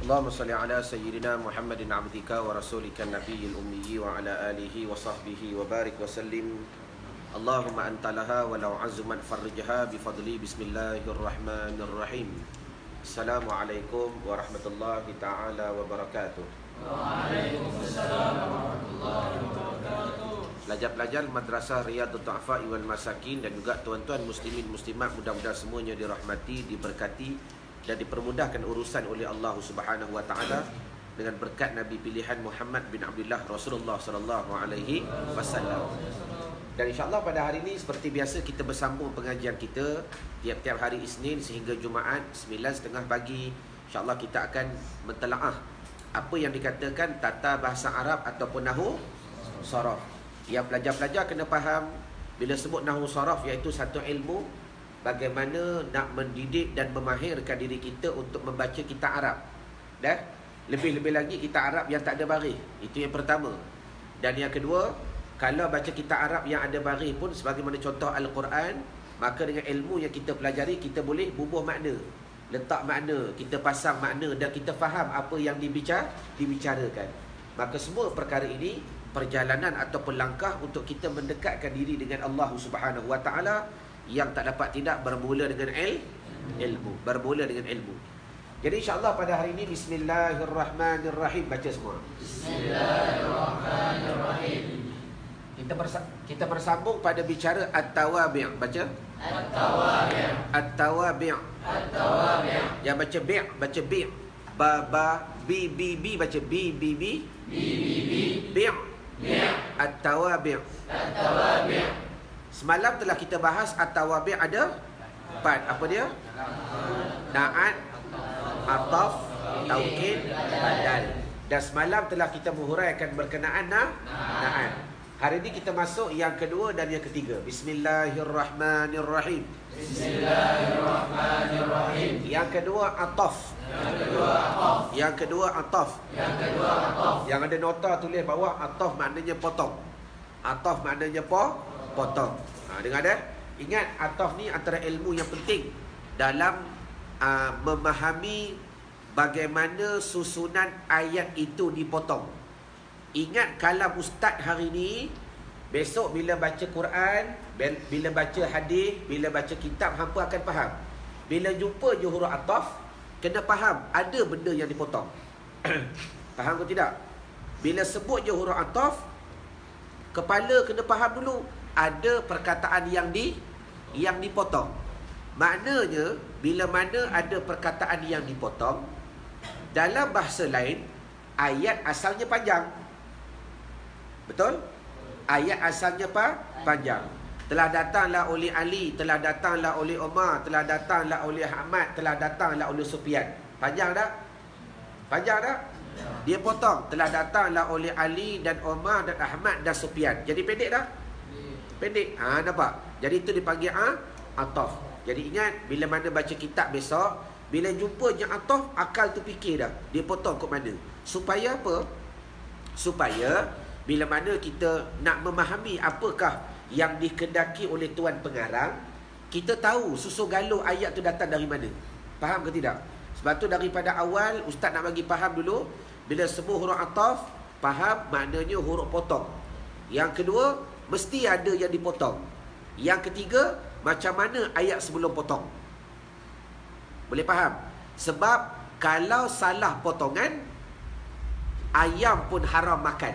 Allahumma salli ala sayyidina Muhammadin abdika wa rasulika nabiyil ummi wa ala alihi wa sahbihi wa barik wa sallim. Allahumma antalaha wa law azuman farrijha bifadli bismillahirrahmanirrahim. Assalamualaikum warahmatullahi ta'ala wabarakatuh. Waalaikumsalam warahmatullahi wabarakatuh. Pelajar-pelajar Madrasah Riyadhut Du'afa wal Masakin dan juga tuan-tuan muslimin muslimat, mudah-mudahan semuanya dirahmati, diberkati dan dipermudahkan urusan oleh Allah Subhanahu wa taala dengan berkat Nabi pilihan Muhammad bin Abdullah Rasulullah sallallahu alaihi wasallam. Dan insya-Allah pada hari ini seperti biasa kita bersambung pengajian kita tiap-tiap hari Isnin sehingga Jumaat 9.30 pagi. Insya-Allah kita akan mentelaah apa yang dikatakan tata bahasa Arab ataupun nahwu saraf. Yang pelajar-pelajar kena faham bila sebut nahwu saraf iaitu satu ilmu bagaimana nak mendidik dan memahirkan diri kita untuk membaca kitab Arab. Dan lebih-lebih lagi kitab Arab yang tak ada baris. Itu yang pertama. Dan yang kedua, kalau baca kitab Arab yang ada baris pun sebagaimana contoh Al-Quran, maka dengan ilmu yang kita pelajari kita boleh bubuh makna, letak makna, kita pasang makna dan kita faham apa yang dibicarakan. Maka semua perkara ini perjalanan ataupun langkah untuk kita mendekatkan diri dengan Allah Subhanahu wa taala yang tak dapat tidak bermula dengan ilmu, bermula dengan ilmu. Jadi insya-Allah pada hari ini bismillahirrahmanirrahim, baca semua. Bismillahirrahmanirrahim. Kita bersambung pada bicara at-tawabi', baca at-tawabi'. At-tawabi'. At-tawabi'. Yang baca baca bi'. Ba bi baca bi Bi. bi'. At-tawabi'. At-tawabi'. Semalam telah kita bahas at-tawabi' ada 4. Apa dia? Na'at, ataf, taukid, badal. Dan semalam telah kita menghuraikan berkenaan na'at. Hari ini kita masuk yang kedua dan yang ketiga. Bismillahirrahmanirrahim. Bismillahirrahmanirrahim. Yang kedua ataf. Yang kedua ataf. Yang ada nota tulis bawah ataf maknanya potong. Ataf maknanya potong. Dengar dah? Ingat ataf ni antara ilmu yang penting dalam memahami bagaimana susunan ayat itu dipotong. Ingat kalam ustaz hari ni, besok bila baca Quran, bila baca hadis, bila baca kitab, hampa akan faham. Bila jumpa je huruf ataf, kena faham ada benda yang dipotong. Faham ke tidak? Bila sebut je huruf ataf, kepala kena faham dulu ada perkataan yang dipotong. Maknanya bila mana ada perkataan yang dipotong, dalam bahasa lain ayat asalnya panjang. Betul? Ayat asalnya panjang. Telah datanglah oleh Ali, telah datanglah oleh Umar, telah datanglah oleh Ahmad, telah datanglah oleh Sufyan. Panjang tak? Panjang tak? Dia potong. Telah datanglah oleh Ali dan Umar dan Ahmad dan Sufyan. Jadi pendek tak? Pendek. Nampak? Jadi itu dipanggil ataf. Jadi ingat bila mana baca kitab besok, bila jumpa je ataf, akal tu fikir dah dia potong ke mana. Supaya apa? Supaya bila mana kita nak memahami apakah yang dikehendaki oleh tuan pengarang, kita tahu susu galuh ayat tu datang dari mana. Faham ke tidak? Sebab tu daripada awal ustaz nak bagi faham dulu, bila sebut huruf ataf, faham maknanya huruf potong. Yang kedua, mesti ada yang dipotong. Yang ketiga, macam mana ayat sebelum potong. Boleh faham? Sebab kalau salah potongan, ayam pun haram makan.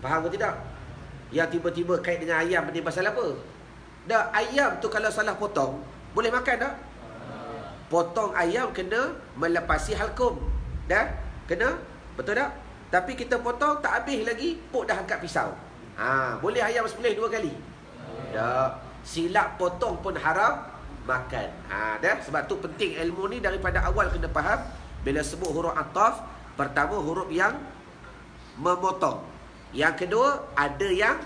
Faham ke tidak? Yang tiba-tiba kait dengan ayam ni pasal apa? Dah, ayam tu kalau salah potong, boleh makan tak? Potong ayam kena melepasi halkum. Dah? Kena? Betul tak? Tapi kita potong tak habis lagi, pok dah angkat pisau. Boleh ayam sembelih 2 kali? Tak. Silap potong pun haram makan. Dah. Sebab tu penting ilmu ni daripada awal kena faham. Bila sebut huruf ataf, pertama huruf yang memotong. Yang kedua, ada yang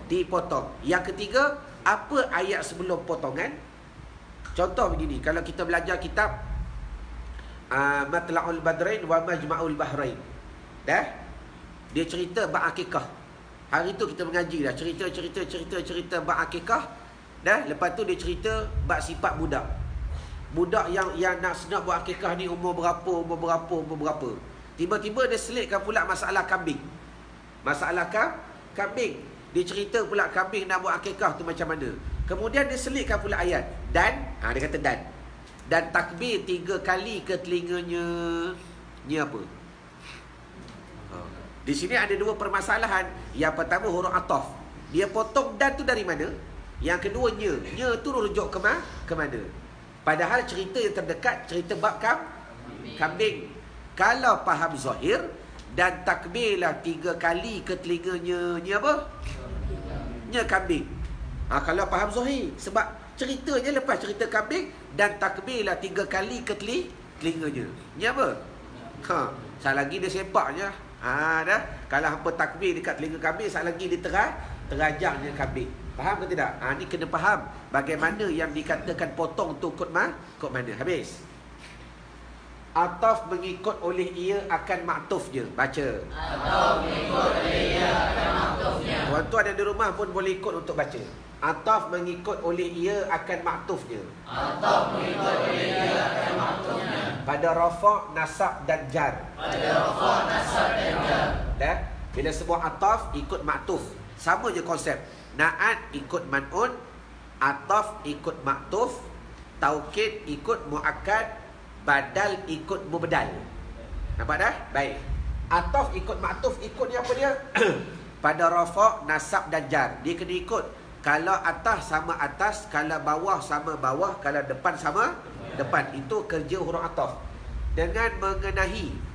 dipotong. Yang ketiga, apa ayat sebelum potongan? Contoh begini, kalau kita belajar kitab Matla'ul Badrain wa Majma'ul Bahrain. Dah? Dia cerita bab akikah. Hari tu kita mengaji dah cerita bab akikah. Dah? Lepas tu dia cerita bab sifat budak. budak yang nak buat akikah ni umur berapa. Tiba-tiba dia selitkan pula masalah kambing. Masalah kambing. Dia cerita pula kambing nak buat akikah tu macam mana. Kemudian dia selitkan pula ayat. Dan, dia kata dan. Dan takbir 3 kali ke telinganya. Ni apa? Di sini ada 2 permasalahan. Yang pertama huruf ataf. Dia potong dan tu dari mana? Yang kedua nya. Nya tu rujuk ke mana? Padahal cerita yang terdekat cerita bab kambing. Kalau faham zahir dan takbirlah 3 kali ke telinganya. Nya apa? Nya kambing. Kalau faham zahir. Sebab ceritanya lepas cerita kambing dan takbirlah 3 kali ke telinganya. Nya apa? Sekali lagi dia sepaknya. Dah. Kalau hampa takbir dekat telinga kambing, sekali lagi dia terajangnya kambing. Faham ke tidak? Ni kena faham bagaimana yang dikatakan potong tu kot mana. Habis. Ataf mengikut oleh ia akan maktufnya. Baca. Ataf mengikut oleh ia akan maktufnya. Tuan-tuan yang di rumah pun boleh ikut untuk baca. Ataf mengikut oleh ia akan maktufnya. Ataf mengikut oleh ia akan maktufnya. Pada rafa', nasab dan jar. Pada rafa', nasab dan jar. Dah? Bila sebuah ataf ikut maktuf. Sama je konsep. Na'at ikut man'un, ataf ikut maktuf, taukid ikut mu'akkad, badal ikut mubdal. Nampak dah? Baik. Ataf ikut maktuf, ikut ni apa dia? Pada rafa', nasab dan jar. Dia kena ikut. Kalau atas sama atas, kalau bawah sama bawah, kalau depan sama depan. Itu kerja huruf ataf. Dengan mengenahi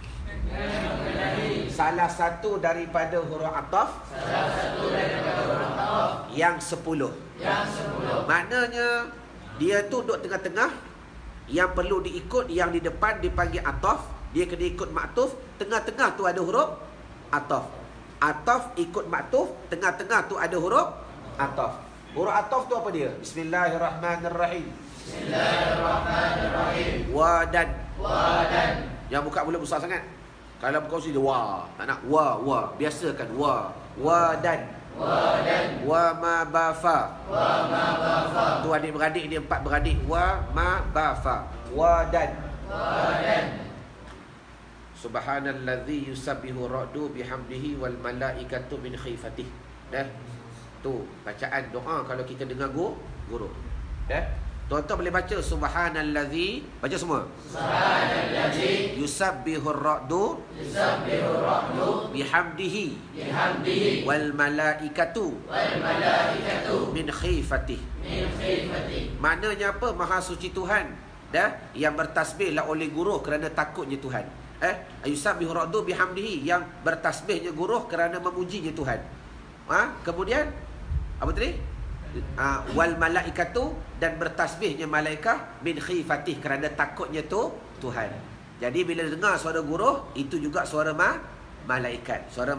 salah satu daripada huruf ataf yang 10. Maknanya dia tu duduk tengah-tengah. Yang perlu diikut, yang di depan dipanggil ataf. Dia kena ikut maktuf. Tengah-tengah tu ada huruf ataf. Ataf ikut maktuf. Tengah-tengah tu ada huruf ataf. Huruf ataf tu apa dia? Bismillahirrahmanirrahim. Bismillahirrahmanirrahim. Wadan. Yang buka mulut besar sangat. Kalau buka usia dia wa. Tak nak wa. Biasakan wa. Wadan. Wa ma bafa. Tu adik-beradik dia 4 beradik. Wa ma bafa. Wadan. Subhanallazi yusabbihu ra'du bihamdihi wal malaikatu min khifatih. Dah. Tu bacaan doa kalau kita dengar guru. Dah. Tuan-tuan boleh baca subhanallazi. Baca semua. Subhanallazi yusabbihu ra'du bihamdihi wal malaikatu min khifatih. Maknanya apa? Maha suci Tuhan. Dah. Yang bertasbihlah oleh guru kerana takutnya Tuhan. Yusabbihu ra'du bihamdihi, yang bertasbihnya guru kerana memujinya Tuhan. Kemudian apa tadi? Wal malaikatu, dan bertasbihnya malaikat min khifatih, kerana takutnya tu Tuhan. Jadi bila dengar suara guru, itu juga suara malaikat. Suara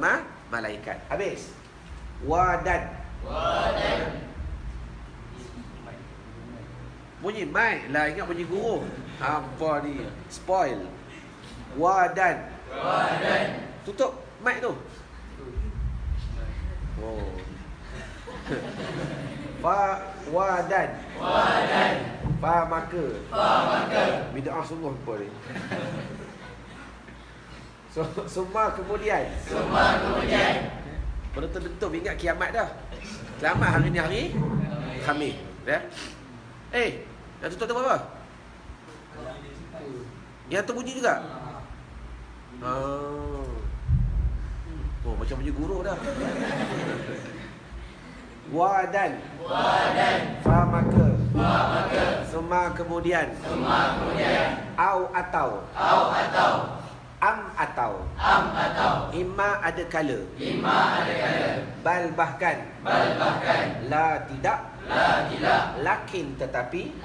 malaikat. Habis. Wadan. Bunyi mic lah, ingat bunyi guru. Apa ni? Spoil. Wadan. Tutup mic tu. Oh. Wadan. Fa maka. Bid'ah sungguh apa ni? Summa kemudian. Betul-betul ingat kiamat dah. Kiamat hari ni hari Khamis. Ya? Yang tutup tu apa? Yang tu bunyi juga? Oh, macam bunyi guru dah. Wadan. Fa maka. Summa kemudian. Au atau. Am atau. Imma ada kala. Bal bahkan. La tidak. Lakin tetapi.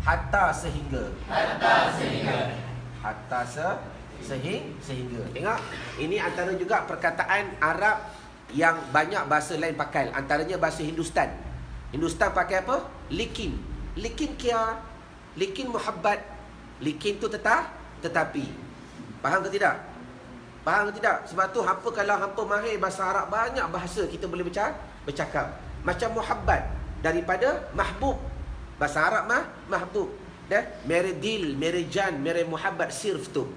Hatta sehingga. Sehingga. Tengok, ini antara juga perkataan Arab yang banyak bahasa lain pakai. Antaranya bahasa Hindustan. Hindustan pakai apa? Likin. Likin kia. Likin muhabbat. Likin tu tetapi. Faham ke tidak? Faham ke tidak? Sebab tu hampa kalau hampa mahir bahasa Arab, banyak bahasa kita boleh bercakap. Macam muhabbat daripada mahbub. Bahasa Arab mahbub. Dah? Mere dil, mere jan, mere muhabbat sirftum.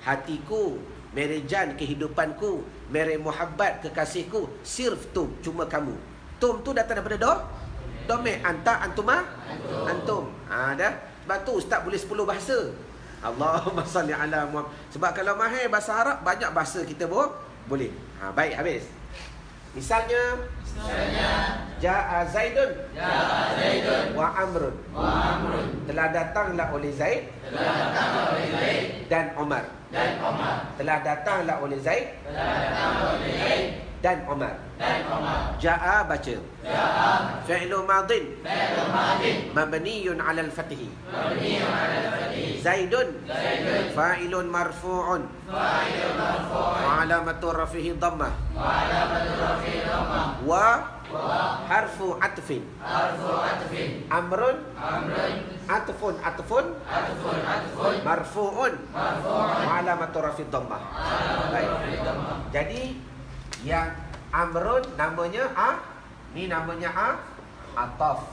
Hatiku, mere jan kehidupanku, mere muhabbat kekasihku, sirftum cuma kamu. Tum tu datang daripada domain anta, antuma, antum. Dah. Sebab tu ustaz boleh 10 bahasa. Allahumma salli ala Muhammad. Sebab kalau mahir bahasa Arab, banyak bahasa kita boleh. Baik, habis. Misalnya Ja'a Zaidun wa Amrun. Telah datanglah oleh Zaid dan Omar. Telah datanglah oleh Zaid dan Omar. Ja'a baca. Fi'lu madin mabniyun 'ala al-fath. Zaidun fa'ilun marfu'un wa 'alamatu rafihi dhammah wa harfu atfin. Amrun atfun marfu'un wa 'alamatu rafihi dhammah. Baik. Jadi yang Amrun namanya ni namanya ataf.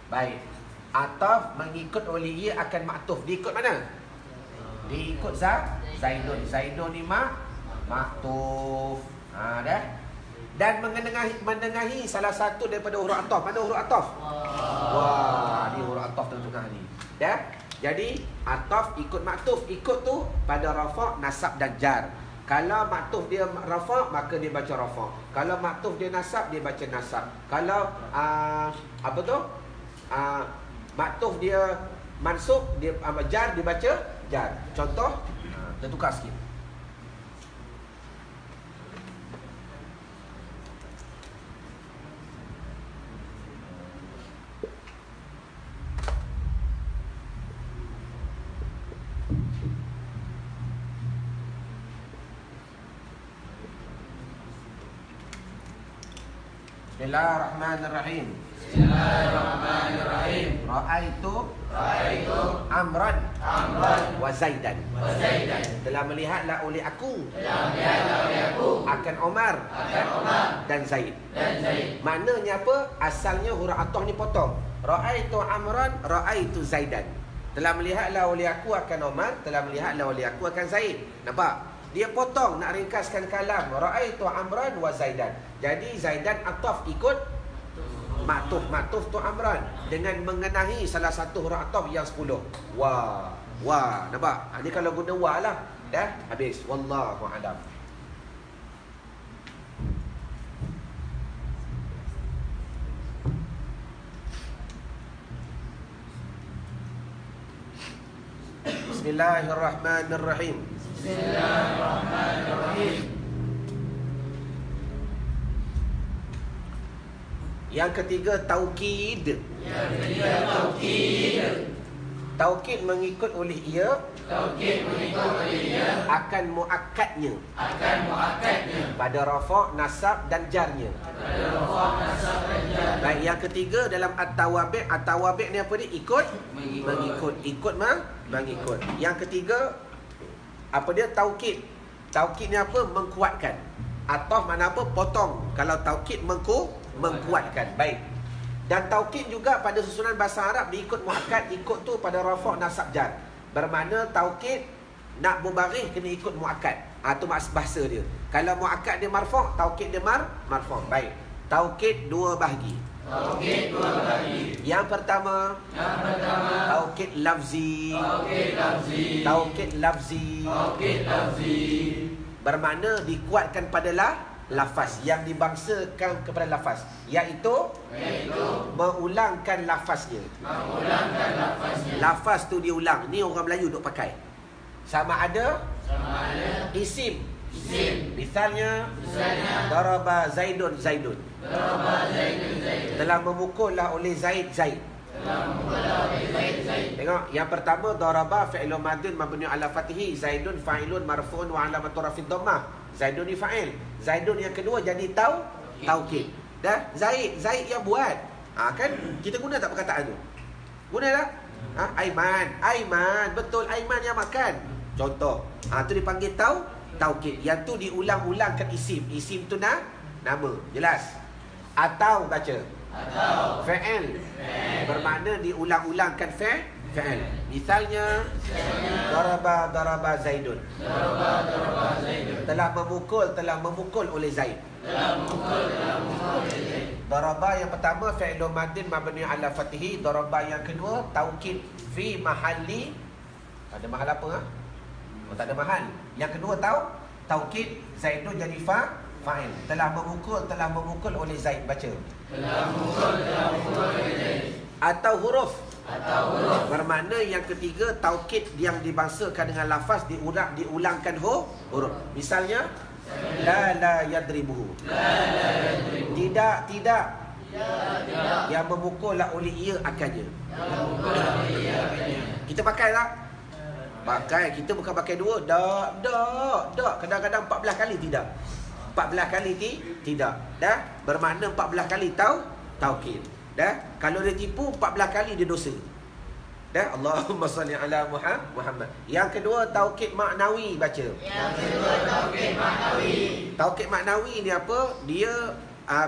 Baik. Ataf mengikut oleh ia akan maktuf. Diikut mana? Diikut Zaidun. Zaidun ni maktuf. Dah. Dan menengahi salah satu daripada huruf ataf. Mana huruf ataf? Wah, ni huruf ataf tengah ni. Dah. Jadi ataf ikut maktuf. Ikut tu pada rafa', nasab dan jar. Kalau maktuf dia rafa', maka dia baca rafa'. Kalau maktuf dia nasab, dia baca nasab. Kalau maktuf dia mansub, dia jar, dia baca jar. Contoh, kita tukar sikit. Bismillahirrahmanirrahim. Ra'aitu Amran wa Zaidan. Telah melihatlah oleh aku akan Omar dan Zaid. Maknanya apa? Asalnya huruf ataf ni potong. Ra'aitu Amran, ra'aitu Zaidan. Telah melihatlah oleh aku akan Omar, telah melihatlah oleh aku akan Zaid. Nampak? Dia potong, nak ringkaskan kalam. Ra'aitu Amran wa Zaidan. Jadi Zaidan ataf ikut maktuf tu Amran dengan mengenahi salah satu huruf ataf yang 10. Wah. Nampak? Ni kalau guna wa lah. Dah habis. Wallahu a'lam. Bismillahirrahmanirrahim. Yang ketiga taukid. Taukid mengikut oleh ia akan muakkadnya pada rafa', nasab dan jarnya. Baik, yang ketiga dalam at-tawabi'. At-tawabi' ni apa dia? Mengikut. Yang ketiga apa dia? Taukid. Taukid ni apa? Mengkuatkan. Ataf makna apa? Potong. Kalau taukid mengkuatkan. Baik. Dan taukid juga pada susunan bahasa Arab diikut muakkad, ikut tu pada rafa', nasab, jar. Bermakna taukid nak mubarih kena ikut muakkad. Tu bahasa dia. Kalau muakkad dia marfa', taukid dia marfa'. Baik. Taukid dua bahagi. Yang pertama taukid lafzi. Taukid lafzi bermakna dikuatkan pada lafaz yang dibangsakan kepada lafaz, iaitu mengulangkan lafaznya. Lafaz tu diulang. Ni orang Melayu duk pakai. Sama ada isim. Misalnya daraba Zaidun. Telah memukullah oleh Zaid. Tengok, yang pertama daraba fi'lun madin mabni 'ala fathihi, Zaidun fa'ilun marfu'un wa 'alamatu raf'id dhammah. Zaidun ni fa'il. Zaidun yang kedua jadi taukid. Dah Zaid yang buat. Kan kita guna tak perkataan tu? Guna tak? Aiman, betul Aiman yang makan. Contoh. Tu dipanggil taukid. Yang tu diulang-ulangkan isim. Isim tu nama. Jelas? Atau baca. Atau. Fa'il. Bermakna diulang-ulangkan fa'il. Misalnya, daraba Zaidun. Daraba Zaidun. Telah memukul oleh Zaid. Daraba yang pertama fi'lun madin mabni ala fatihi. Daraba yang kedua taukid fi mahalli. Ada mahal apa Oh, tak ada mahal. Yang kedua taukid Zaidun jadi fa'il. Telah memukul oleh Zaid. Baca. Telah memukul oleh Zaid. Atau huruf. Bermakna yang ketiga taukid yang dibangsakan dengan lafaz diulangkan huruf. Misalnya la yadribuhu. Tidak. Yang memukullah oleh ia akannya. Kita pakai tak? Pakai. Kita bukan pakai dua. Tak. Kadang-kadang 14 kali tidak. 14 kali tidak. Dah? Bermakna 14 kali taukid. Dah? Kalau dia tipu 14 kali dia dosa. Dah? Allahumma salli ala Muhammad. Yang kedua taukid maknawi. Baca. Taukid maknawi ni apa? Dia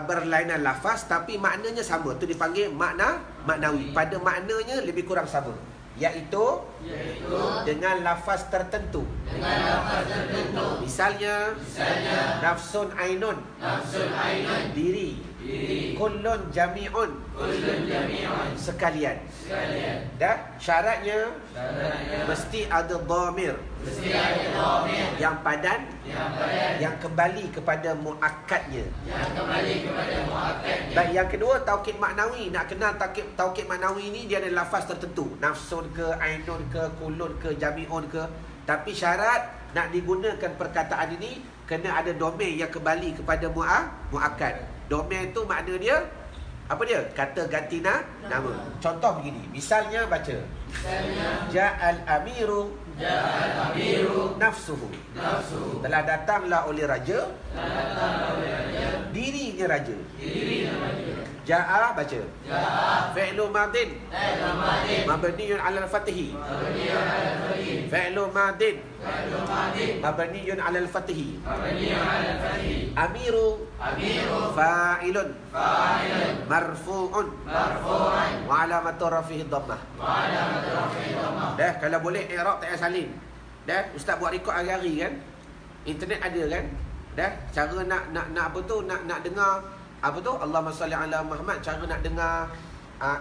berlainan lafaz tapi maknanya sama. Tu dipanggil maknawi. Pada maknanya lebih kurang sama. Iaitu dengan lafaz tertentu. Misalnya nafsun ainun. Diri. Kullun jami'un. Sekalian. Dah? Syaratnya mesti ada dhamir. Yang padan. Yang kembali kepada muakkadnya. Baik, yang kedua taukid maknawi. Nak kenal taukid maknawi ni dia ada lafaz tertentu. Nafsun ke, ainun ke, kullun ke, jami'un ke. Tapi syarat nak digunakan perkataan ini kena ada domain yang kembali kepada muakkad. Domain tu makna dia apa dia? Kata ganti nama. Contoh begini. Misalnya baca. Ja'al amiru nafsuhu. Telah datanglah oleh raja. Dirinya raja. Ja'a baca. Fi'lu madin mabniun 'ala al-fathi. Fi'lu madin mabniun 'ala al-fathi. Amiru fa'ilun marfu'un wa 'alamatu rafihi dhammah. Dah, kalau boleh i'rab tak payah salin. Dah, ustaz buat rekod hari-hari kan. Internet ada kan. Dah, cara nak apa tu, nak dengar apa tu Allahumma salli ala Muhammad, cara nak dengar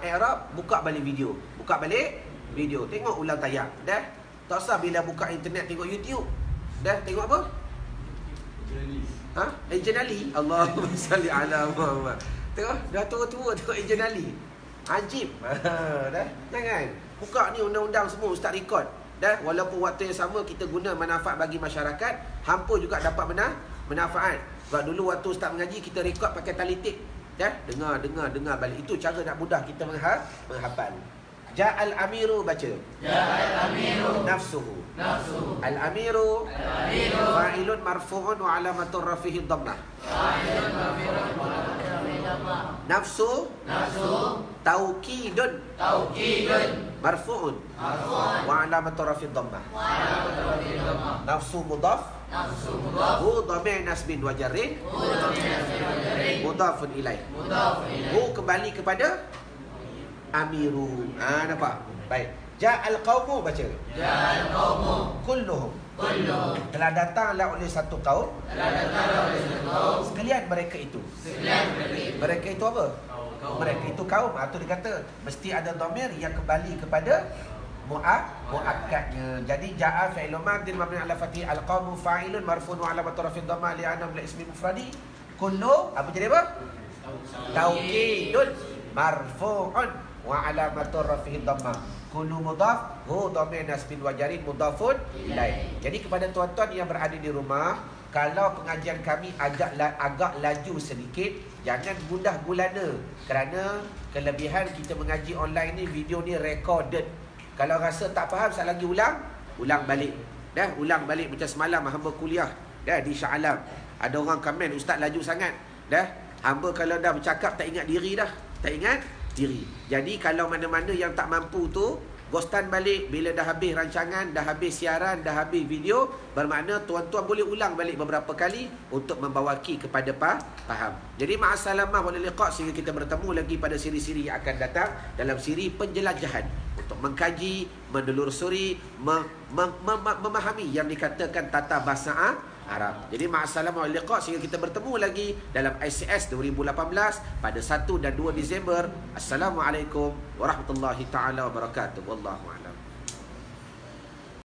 i'rab, buka balik video, tengok ulang tayang. Dah, tak usah bila buka internet tengok YouTube. Dah, tengok apa? Ejen Ali. Allahumma salli ala Muhammad. Tengok dah tua-tua tengok Ejen Ali. Ajib. Dah, jangan. Buka ni undang-undang semua ustaz rekod. Dah, walaupun waktu yang sama kita guna manfaat bagi masyarakat, hampa juga dapat manfaat. Sebab dulu waktu ustaz mengaji kita rekod pakai tali tape. Dah, dengar balik. Itu cara nak mudah kita menghafal. Ja'al amiru baca. Ja'al amiru nafsuhu. Al-amiru fa'ilun marfu'un wa 'alamatu rafihi dhammah. Nafsu taukidun marfu'un wa 'alamatu rafihi dhammah. Nafsu mudhaf hu dhamir nasbin wa jarrin mudhafun ilaih. Hu kembali kepada amiru. Nampak? Baik. Ja'al qaumu baca. Ja'al qaumu kulluhum. Telah datanglah oleh satu kaum. Sekalian mereka itu. Mereka itu apa? Mereka itu kaum. Itu dikata mesti ada dhamir yang kembali kepada muakkadnya. Jadi ja'a fi'lun madin mabni 'ala fathi, al-qaumu fa'ilun marfu'un wa 'alamatu rafi'i dhammah li'annahu min ismi mufradi. Kullu apa jadi apa? Taukidun marfu'un wa 'alamatu rafi'i dhammah. Kullu mudhaf hu dhamir nasbin wa jarin mudhafun ilaih. Jadi kepada tuan-tuan yang berada di rumah, kalau pengajian kami agak laju sedikit, jangan gundah gulana, kerana kelebihan kita mengaji online ni, video ni recorded. Kalau rasa tak faham, sekali lagi ulang balik. Dah, ulang balik macam semalam hamba kuliah dah di Shah Alam. Ada orang komen, ustaz laju sangat. Dah, hamba kalau dah bercakap tak ingat diri dah. Tak ingat diri. Jadi kalau mana-mana yang tak mampu tu, Ghostan balik bila dah habis rancangan, dah habis siaran, dah habis video, bermakna tuan-tuan boleh ulang balik beberapa kali untuk membawaki kepada faham. Jadi ma'assalamah wal liqa' sehingga kita bertemu lagi pada siri-siri yang akan datang dalam siri penjelajahan untuk mengkaji, menelusuri, memahami yang dikatakan tata bahasa Arab. Jadi ma'assalamah wal liqa' sehingga kita bertemu lagi dalam ICS 2018 pada 1 dan 2 Disember. Assalamualaikum warahmatullahi taala wabarakatuh. Wallahu a'lam.